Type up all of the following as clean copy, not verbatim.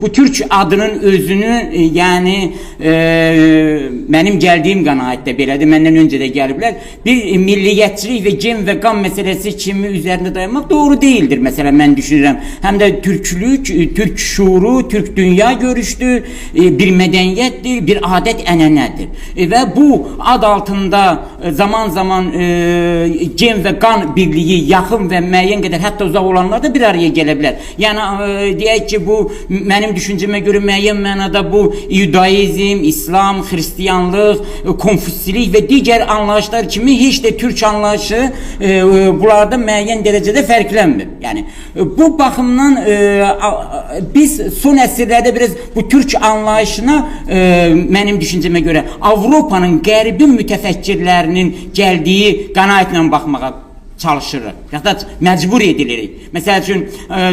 Bu Türk adının özünü yani benim geldiğim qənaətdə belədir, məndən öncə də gəliblər. Bir milliyyətçilik və gen və qan məsələsi kimi üzərində dayanmaq doğru değildir mesela mən düşünürəm. Həm də türklük, türk şuuru, türk dünya görüşdür, bir mədəniyyətdir, bir adət ənənədir. Və bu ad altında zaman zaman gen və qan birliyi yaxın və müəyyən qədər hətta uzaq olanlar da bir araya gələ bilər. Yəni deyək ki, bu mənim düşüncəmə görə müəyyən mənada bu Yudaizm, İslam, Hristiyanlıq, Konfusilik və digər anlayışlar kimi heç də Türk anlayışı bunlarda müəyyən dərəcədə fərqlənmir. Yəni bu baxımdan biz son əsrlərdə biraz bu Türk anlayışına mənim düşüncəmə görə Avropanın qərbi mütəfəkkirlərinin gəldiyi qənaətlə baxmağa çalışırıq. Ya da məcbur edilirik. Məsəl üçün,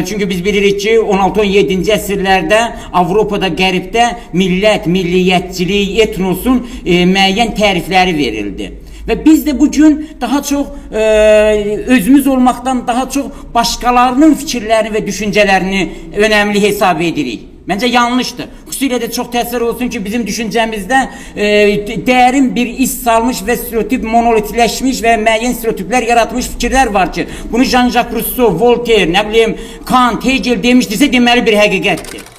çünki biz bilirik ki 16-17-ci əsrlərdə Avropada, qərbdə millət, milliyyətçilik, etnosun müəyyən tərifləri verildi. Və biz də bugün daha çox özümüz olmaqdan daha çox başqalarının fikirlərini və düşüncələrini önəmli hesab edirik. Məncə yanlışdır. Xüsusilə də çox təsir olsun ki bizim düşüncəmizdə dərin bir iz salmış və stereotip monolitləşmiş və müəyyən stereotiplər yaratmış fikirlər var ki bunu Jean-Jacques Rousseau, Voltaire, nə bileyim Kant, Hegel demişdirsə deməli bir həqiqətdir.